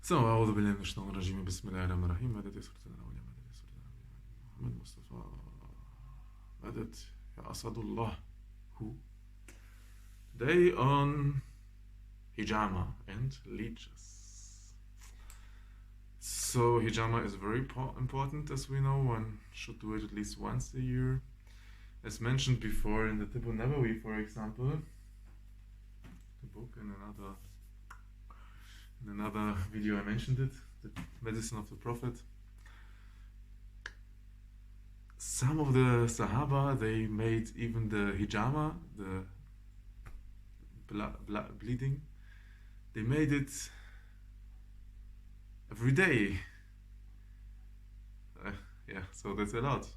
So, أعوذ بالله من الشيطان الرجيم بسم الله الرحمن الرحيم مدد سورة الأولى مدد سورة محمد مصطفى مدد يا أسد الله who today on Hijama and leeches. So Hijama is very important, as we know. One should do it at least once a year, as mentioned before in the Tibu Nabawi, for example, the book. In another video I mentioned it, the medicine of the Prophet. Some of the Sahaba, they made even the hijama, the bleeding, they made it every day. Yeah, so that's a lot.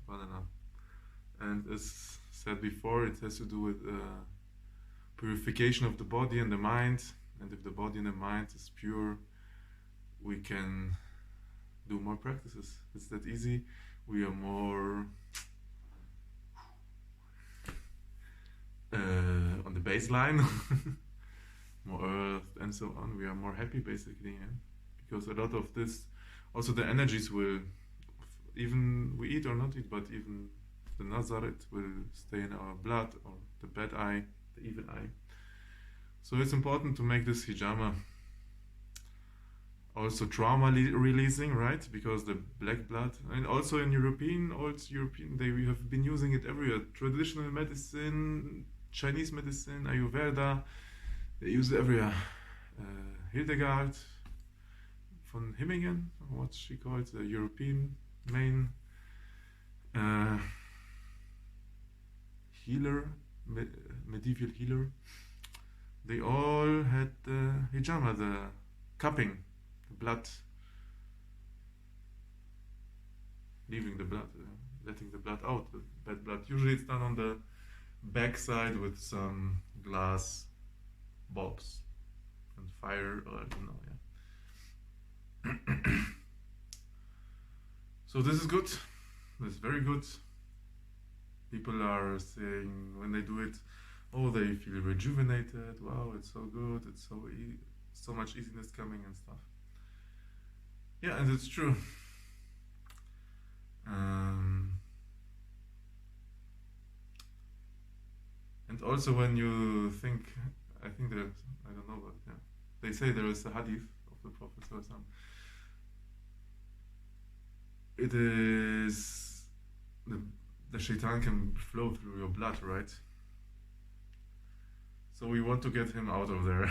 And as said before, it has to do with purification of the body and the mind. And if the body and the mind is pure, we can do more practices. It's that easy. We are more on the baseline, more earth and so on. We are more happy, basically, yeah? Because a lot of this, also the energies will, even we eat or not eat, but even the nazar, it will stay in our blood, or the bad eye, the evil eye. So it's important to make this hijama also trauma releasing, right? Because the black blood, and also in old European, they have been using it everywhere. Traditional medicine, Chinese medicine, ayurveda, they use it everywhere. Hildegard von Himmingen, what she called the European main healer, medieval healer. They all had the hijama, the cupping, the blood, leaving the blood, letting the blood out, the bad blood. Usually it's done on the backside with some glass bulbs and fire, or I don't know, yeah. So this is good, this is very good. People are saying when they do it, oh, they feel rejuvenated, wow, it's so good, it's so much easiness coming and stuff. Yeah, and it's true. And also when you think, I think there's, I don't know, but yeah, they say there is a hadith of the Prophet ﷺ. It is, the shaitan can flow through your blood, right? So we want to get him out of there.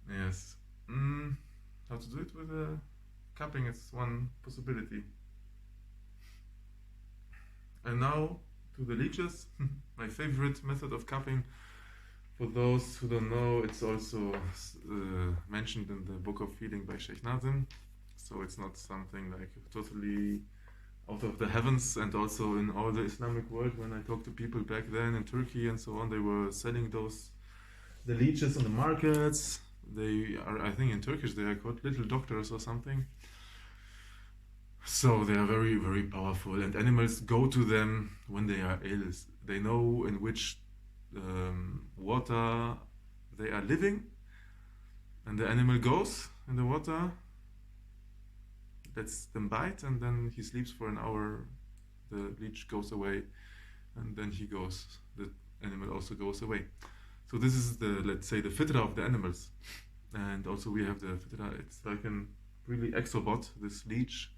Yes. How to do it with cupping is one possibility. And now to the leeches. My favorite method of cupping. For those who don't know, it's also mentioned in the Book of Healing by Sheikh Nazim. So it's not something like totally out of the heavens. And also in all the Islamic world, when I talked to people back then in Turkey and so on, they were selling the leeches on the markets. They are, I think in Turkish, they are called little doctors or something. So they are very, very powerful, and animals go to them when they are ill. They know in which water they are living, and the animal goes in the water, lets them bite, and then he sleeps for an hour. The leech goes away, and then he goes. The animal also goes away. So this is the, let's say, the fitra of the animals. And also we have the fitra, it's like a really exobot, this leech.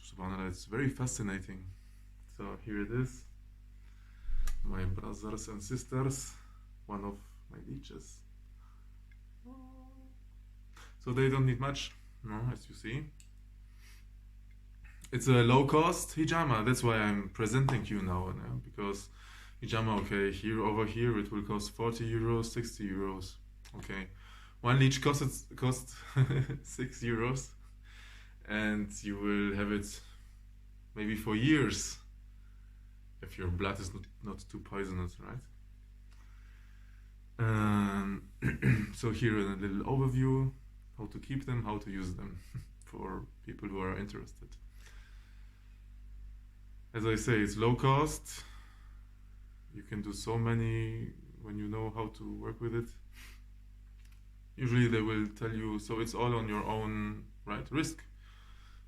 Subhanallah, it's very fascinating. So here it is. My brothers and sisters, one of my leeches. So they don't need much, no, as you see. It's a low-cost hijama, that's why I'm presenting you now, because hijama, okay, over here it will cost 40 euros, 60 euros. Okay, one leech costs 6 euros, and you will have it maybe for years if your blood is not too poisonous, right? So here in a little overview, how to keep them, how to use them for people who are interested. As I say, it's low cost. You can do so many when you know how to work with it. usually they will tell you, so it's all on your own right risk,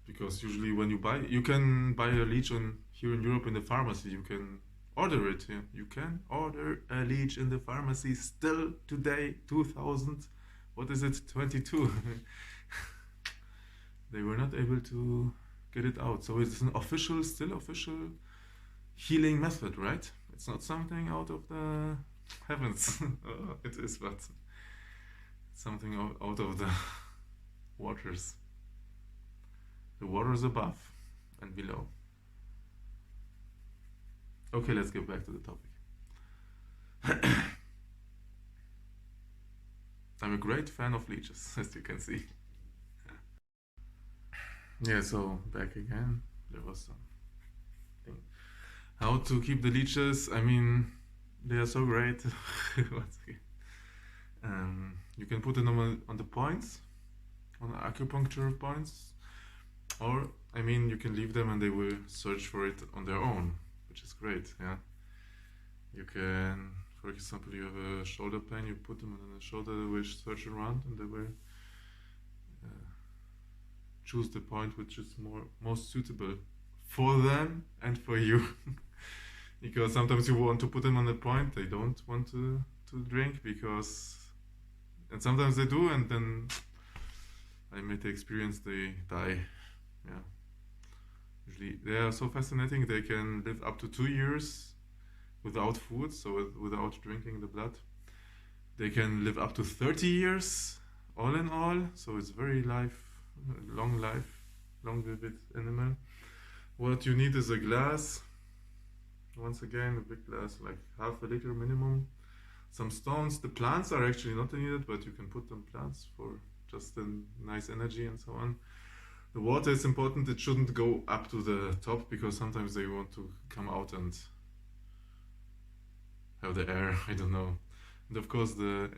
because usually when you can buy a leech here in Europe in the pharmacy. You can order it. Yeah? You can order a leech in the pharmacy still today, 2000. What is it? 22. They were not able to get it out. So it's an still official healing method, right? It's not something out of the heavens. It is, but something out of the waters. The waters above and below. Okay, let's get back to the topic. I'm a great fan of leeches, as you can see. Yeah, so back again. There was something. How to keep the leeches? I mean, they are so great. Once again. You can put them on the points, on the acupuncture points, or I mean, you can leave them and they will search for it on their own, which is great. Yeah. You can, for example, you have a shoulder pain, you put them on the shoulder, they will search around and they will choose the point which is most suitable for them and for you. Because sometimes you want to put them on the point, they don't want to drink, and sometimes they do, and then I made the experience they die. Yeah. Usually they are so fascinating, they can live up to 2 years without food, so without drinking the blood. They can live up to 30 years, all in all, so it's very long vivid animal. What you need is a glass, once again, a big glass, like half a liter minimum. Some stones. The plants are actually not needed, but you can put them plants for just a nice energy and so on. The water is important. It shouldn't go up to the top, because sometimes they want to come out and have the air. I don't know. And of course the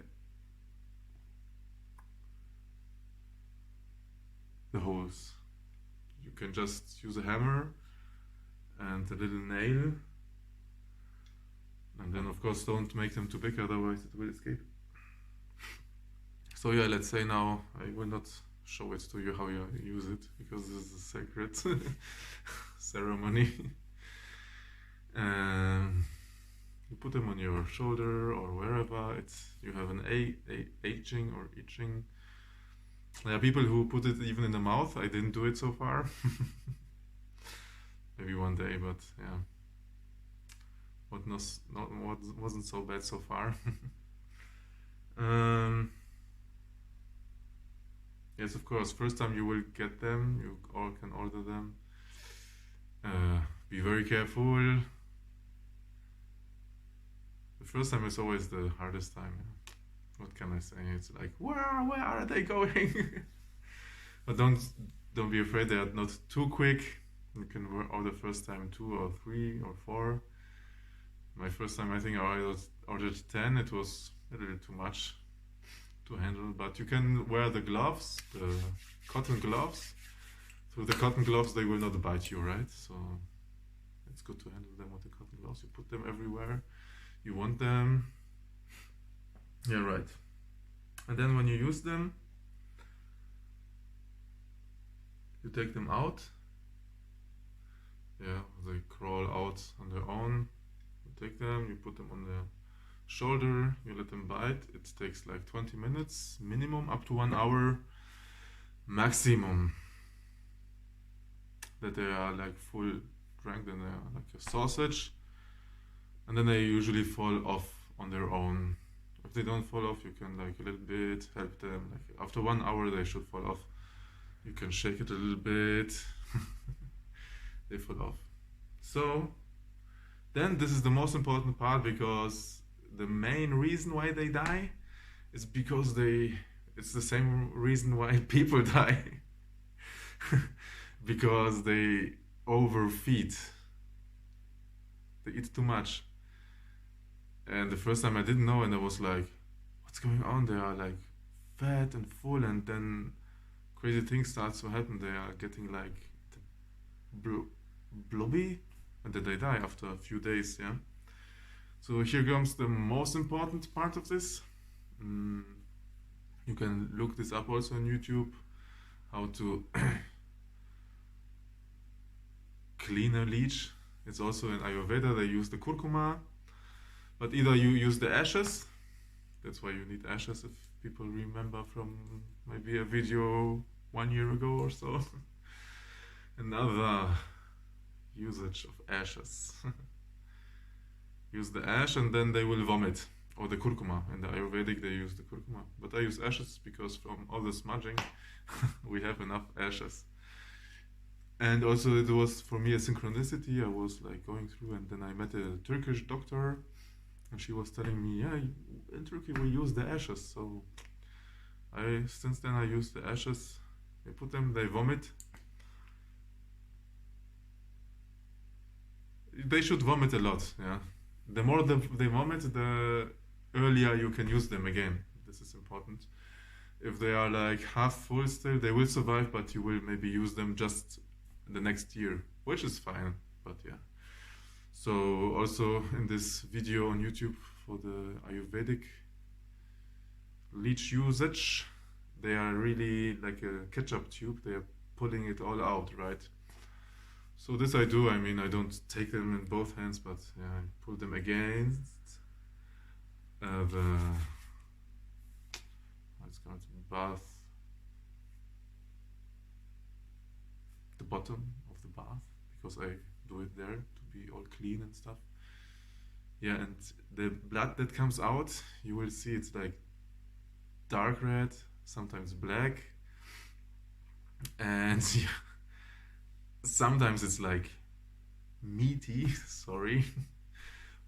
holes. You can just use a hammer and a little nail, and then of course don't make them too big, otherwise it will escape. So yeah, let's say now I will not show it to you how you use it, because this is a sacred ceremony. You put them on your shoulder or wherever you have an itching. There are people who put it even in the mouth. I didn't do it so far. Maybe one day, but yeah. Wasn't so bad so far. Yes, of course, first time you will get them, you all can order them. Be very careful. The first time is always the hardest time. Yeah. What can I say? It's like, where are they going? But don't be afraid, they are not too quick. You can order first time 2 or 3 or 4. My first time, I think I ordered 10. It was a little too much to handle, but you can wear the gloves, the cotton gloves. Through the cotton gloves, they will not bite you, right? So it's good to handle them with the cotton gloves. You put them everywhere you want them. Yeah, right. And then when you use them, you take them out. Yeah, they crawl out on their own. You take them, you put them on the shoulder, you let them bite. It takes like 20 minutes minimum, up to 1 hour maximum, that they are like full drank, then they are like a sausage, and then they usually fall off on their own. If they don't fall off, you can like a little bit help them. Like after 1 hour they should fall off. You can shake it a little bit. They fall off. So then this is the most important part, because the main reason why they die is because it's the same reason why people die. Because they overfeed. They eat too much. And the first time I didn't know, and I was like, what's going on? They are like fat and full, and then crazy things start to happen. They are getting like blobby, and then they die after a few days. Yeah. So here comes the most important part of this. You can look this up also on YouTube, how to clean a leech. It's also in Ayurveda, they use the curcuma, but either you use the ashes, that's why you need ashes if people remember from maybe a video 1 year ago or so. Another usage of ashes. Use the ash and then they will vomit, or the curcuma. In the Ayurvedic they use the curcuma, but I use ashes because from all the smudging we have enough ashes. And also it was for me a synchronicity. I was like going through and then I met a Turkish doctor and she was telling me, yeah, in Turkey we use the ashes. So since then I use the ashes. They put them, they vomit. They should vomit a lot, yeah. The more they vomit, the earlier you can use them again. This is important. If they are like half full still, they will survive, but you will maybe use them just the next year, which is fine, but yeah. So also in this video on YouTube for the Ayurvedic leech usage, they are really like a ketchup tube. They are pulling it all out, right? So this I do. I mean, I don't take them in both hands, but yeah, I pull them against it's called bath, the bottom of the bath, because I do it there to be all clean and stuff. Yeah, and the blood that comes out, you will see it's like dark red, sometimes black, and yeah, sometimes it's like meaty, sorry,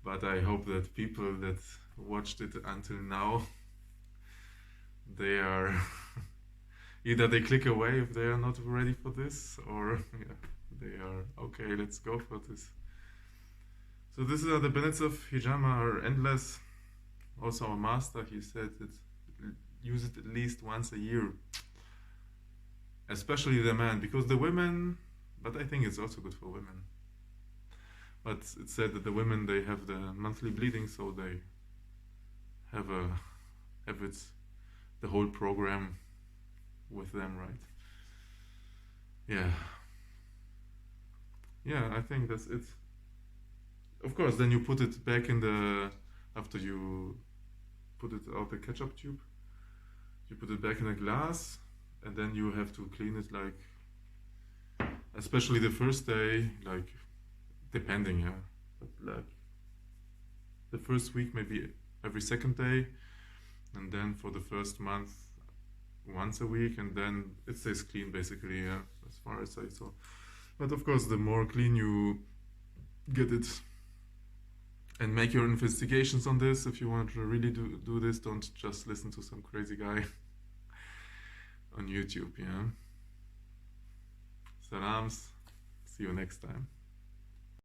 but I hope that people that watched it until now, they are either they click away if they are not ready for this, or yeah, they are okay, let's go for this. So these are the benefits of Hijama are endless. Also our master, he said that use it at least once a year, especially the man, because the women, but I think it's also good for women. But it said that the women, they have the monthly bleeding, so they have it the whole program with them, right? Yeah. Yeah, I think that's it. Of course, then you put it back in the after you put it out the ketchup tube, you put it back in a glass, and then you have to clean it like, especially the first day, like depending, yeah, but like the first week maybe every second day, and then for the first month once a week, and then it stays clean basically, yeah, as far as I saw. But of course, the more clean you get it, and make your investigations on this. If you want to really do this, don't just listen to some crazy guy on YouTube, yeah. Salams, see you next time.